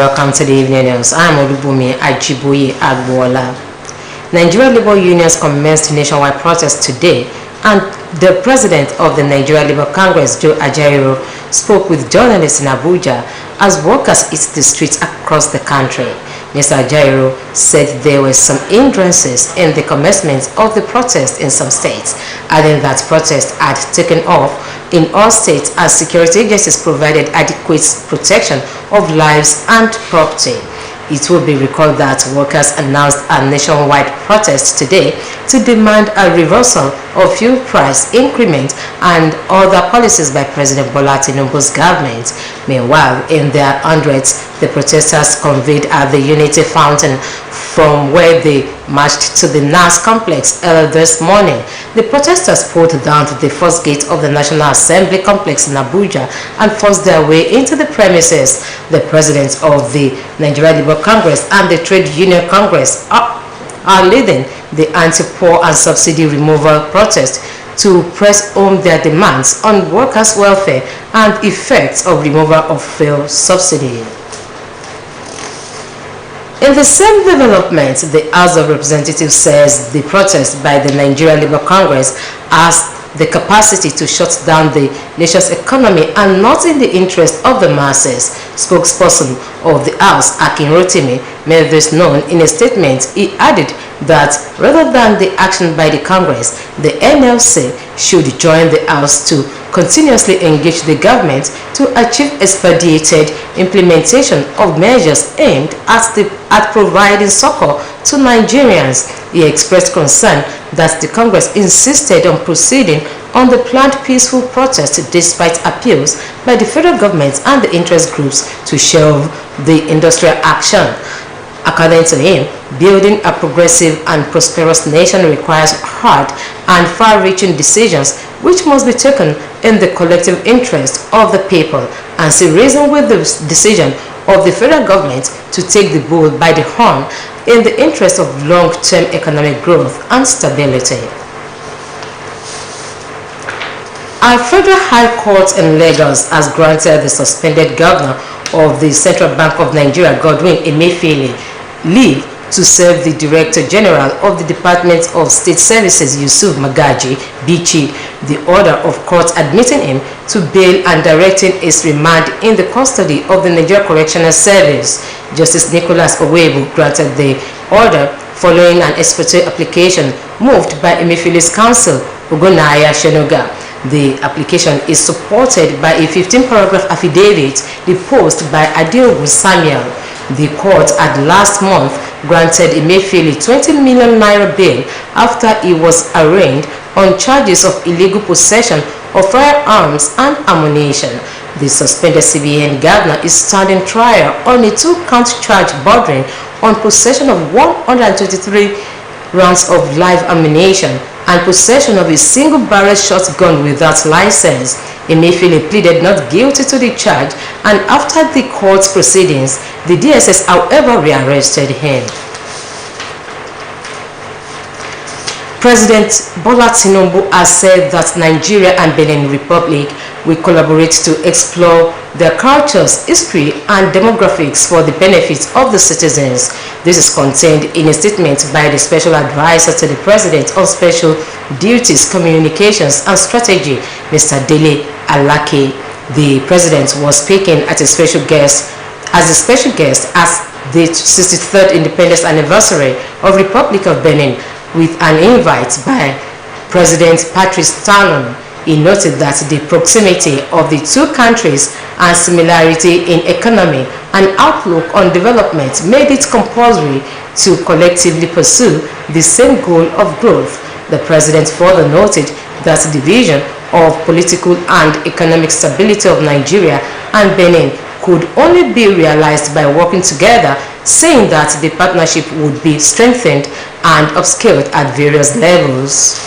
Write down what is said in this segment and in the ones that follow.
welcome to the evening news. I'm Olubumi Ajiboye Agbola. Nigeria Labour Unions commenced nationwide protest today, and the president of the Nigeria Labour Congress, Joe Ajaero, spoke with journalists in Abuja as workers hit the streets across the country. Mr. Ajaero said there were some hindrances in the commencement of the protest in some states, adding that protests had taken off in all states as security agencies provided adequate protection of lives and property. It will be recalled that workers announced a nationwide protest today to demand a reversal of fuel price increment and other policies by President Bola Tinubu's government. Meanwhile, in their hundreds, the protesters convened at the Unity Fountain from where they marched to the NAS complex early this morning. The protesters poured down to the first gate of the National Assembly complex in Abuja and forced their way into the premises. The president of the Nigeria Labour Congress and the Trade Union Congress are leading the anti-poor and subsidy removal protest to press home their demands on workers' welfare and effects of removal of fuel subsidy. In the same development, the House of Representatives says the protest by the Nigeria Labour Congress has the capacity to shut down the nation's economy and not in the interest of the masses. Spokesperson of the House, Akin Rotimi, made this known in a statement. He added that rather than the action by the Congress, the NLC should join the House to continuously engage the government to achieve expedited implementation of measures aimed at providing succor to Nigerians. He expressed concern that the Congress insisted on proceeding on the planned peaceful protest despite appeals by the federal government and the interest groups to shelve the industrial action. According to him, building a progressive and prosperous nation requires hard and far-reaching decisions which must be taken in the collective interest of the people, and he reasoned with the decision of the federal government to take the bull by the horn in the interest of long-term economic growth and stability. Our Federal High Court in Lagos has granted the suspended governor of the Central Bank of Nigeria, Godwin Emefiele, leave to serve the Director General of the Department of State Services, Yusuf Magaji Bichi, the order of court admitting him to bail and directing his remand in the custody of the Nigeria Correctional Service. Justice Nicholas Owebu granted the order following an express application moved by Emefiele's counsel, Ogunaya Shenoga. The application is supported by a 15-paragraph affidavit deposed by Adeogun Samuel. The court had last month granted Emefiele 20 million naira bail after he was arraigned on charges of illegal possession of firearms and ammunition. The suspended CBN governor is standing trial on a 2-count charge bordering on possession of 123 rounds of live ammunition and possession of a single-barrel shotgun without license. Emefiele pleaded not guilty to the charge, and after the court's proceedings, the DSS, however, rearrested him. President Bola Tinubu has said that Nigeria and Benin Republic will collaborate to explore their cultures, history, and demographics for the benefit of the citizens. This is contained in a statement by the Special Advisor to the President on Special Duties, Communications, and Strategy, Mr. Dele Alake. The President was speaking as a special guest at the 63rd Independence Anniversary of Republic of Benin with an invite by President Patrice Talon. He noted that the proximity of the two countries and similarity in economy and outlook on development made it compulsory to collectively pursue the same goal of growth. The President further noted that the vision of political and economic stability of Nigeria and Benin could only be realized by working together, saying that the partnership would be strengthened and upscaled at various levels.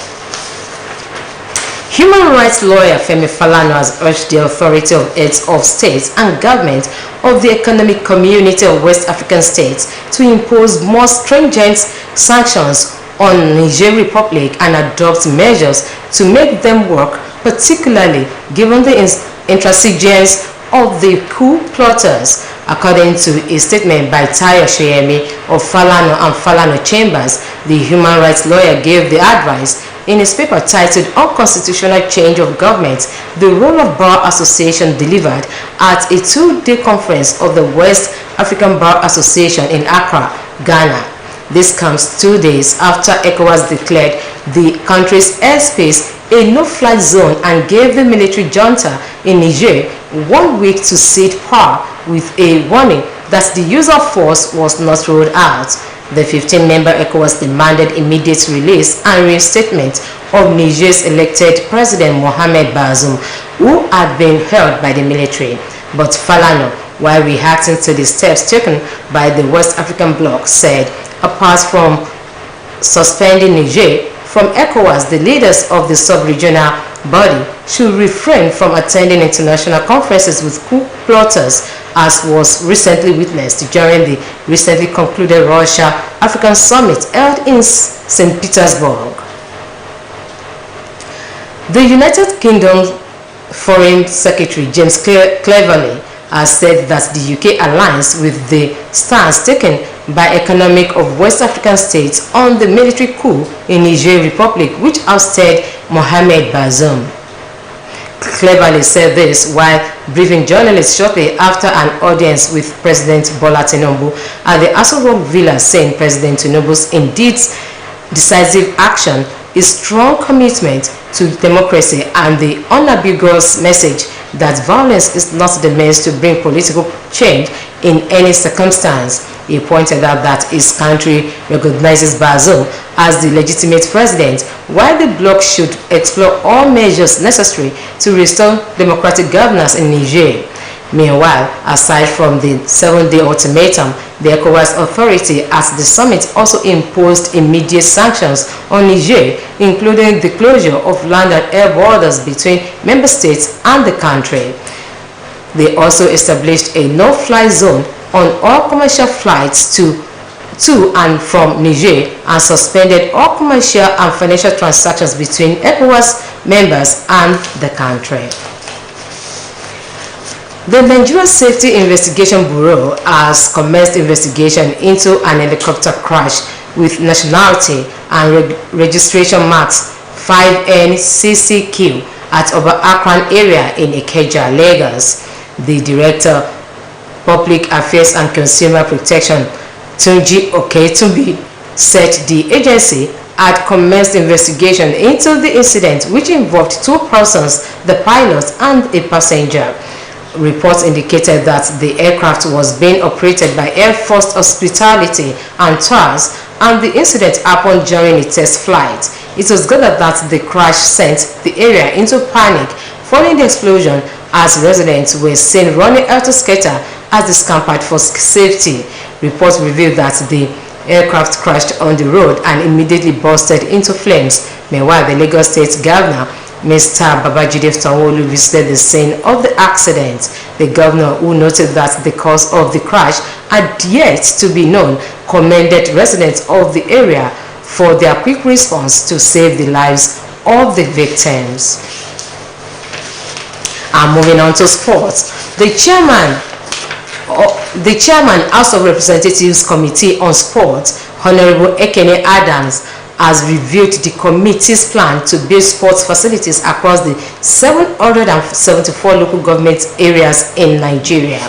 Human rights lawyer Femi Falana has urged the authority of heads of states and government of the Economic Community of West African States to impose more stringent sanctions on Niger Republic and adopt measures to make them work, particularly given the intransigence of the coup plotters. According to a statement by Tayo Shoyemi of Falano and Falano Chambers, the human rights lawyer gave the advice in his paper titled Unconstitutional Change of Government, the Role of Bar Association, delivered at a two-day conference of the West African Bar Association in Accra, Ghana. This comes 2 days after ECOWAS declared the country's airspace a no-fly zone and gave the military junta in Niger 1 week to cede power, with a warning that the use of force was not ruled out. The 15-member ECOWAS demanded immediate release and reinstatement of Niger's elected President Mohamed Bazoum, who had been held by the military. But Falano, while reacting to the steps taken by the West African bloc, said, apart from suspending Niger from ECOWAS, the leaders of the sub-regional body should refrain from attending international conferences with coup plotters, as was recently witnessed during the recently concluded Russia-African Summit held in St. Petersburg. The United Kingdom Foreign Secretary James Cleverly has said that the UK aligns with the stance taken by economic of West African states on the military coup in Niger Republic, which ousted Mohamed Bazoum. Cleverly said this while briefing journalists shortly after an audience with President Bola Tinubu at the Aso Rock Villa, saying President Tinubu's indeed decisive action is strong commitment to democracy and the unambiguous message that violence is not the means to bring political change in any circumstance. He pointed out that his country recognizes Bazoum as the legitimate president, while the bloc should explore all measures necessary to restore democratic governance in Niger. Meanwhile, aside from the 7-day ultimatum, the ECOWAS authority at the summit also imposed immediate sanctions on Niger, including the closure of land and air borders between member states and the country. They also established a no-fly zone on all commercial flights to and from Niger and suspended all commercial and financial transactions between ECOWAS members and the country. The Nigeria Safety Investigation Bureau has commenced investigation into an helicopter crash with nationality and registration marks 5NCCQ at Oba Akran area in Ikeja, Lagos. The Director, Public Affairs and Consumer Protection, Tunji Oketumbi, said the agency had commenced investigation into the incident, which involved 2 persons, the pilot and a passenger. Reports indicated that the aircraft was being operated by Air Force Hospitality and Tours, and the incident happened during a test flight. It was gathered that the crash sent the area into panic following the explosion, as residents were seen running helter-skelter as they scampered for safety. Reports revealed that the aircraft crashed on the road and immediately bursted into flames. Meanwhile, the Lagos State Governor, Mr. Babajide Sanwo-Olu, visited the scene of the accident. The governor, who noted that the cause of the crash had yet to be known, commended residents of the area for their quick response to save the lives of the victims. And moving on to sports, the chairman House of Representatives Committee on Sports, Honorable Ekene Adams, has reviewed the committee's plan to build sports facilities across the 774 local government areas in Nigeria.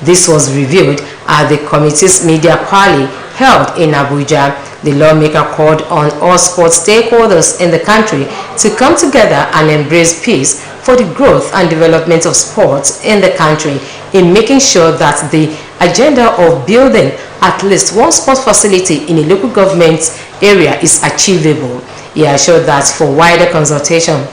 This was reviewed at the committee's media parley held in Abuja. The lawmaker called on all sports stakeholders in the country to come together and embrace peace for the growth and development of sports in the country, in making sure that the agenda of building at least 1 sports facility in a local government area is achievable. He assured that for wider consultation,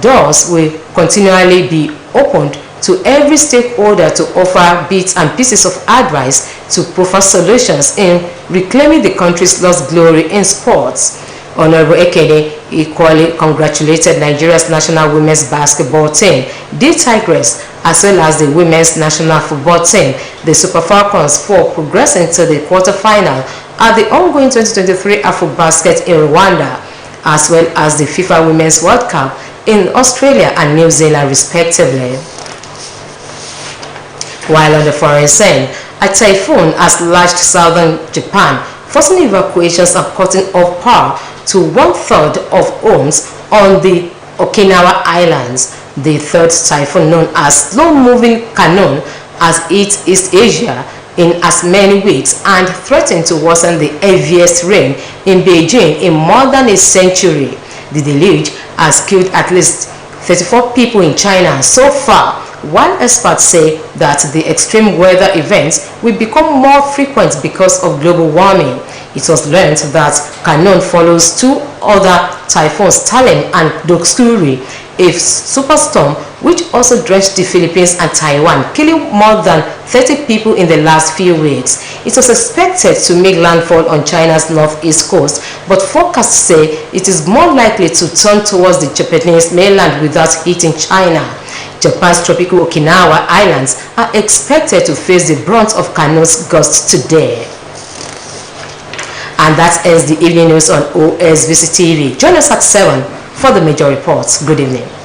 doors will continually be opened to every stakeholder to offer bits and pieces of advice to prefer solutions in reclaiming the country's lost glory in sports. Honorable Ekene equally congratulated Nigeria's national women's basketball team, the Tigress, as well as the women's national football team, the Super Falcons, for progressing to the quarterfinal at the ongoing 2023 AfroBasket in Rwanda, as well as the FIFA Women's World Cup in Australia and New Zealand, respectively. While on the foreign scene, a typhoon has lashed southern Japan, forcing evacuations and cutting off power to 1/3 of homes on the Okinawa Islands. The third typhoon, known as slow-moving Kannon, has hit East Asia in as many weeks and threatened to worsen the heaviest rain in Beijing in more than a century. The deluge has killed at least 34 people in China so far, while experts say that the extreme weather events will become more frequent because of global warming. It was learned that Kannon follows two other typhoons, Talim and Doksuri, a superstorm which also drenched the Philippines and Taiwan, killing more than 30 people in the last few weeks. It was expected to make landfall on China's northeast coast, but forecasts say it is more likely to turn towards the Japanese mainland without hitting China. Japan's tropical Okinawa Islands are expected to face the brunt of Kannon's gusts today. And that ends the evening news on OSBC TV. Join us at 7 for the major reports. Good evening.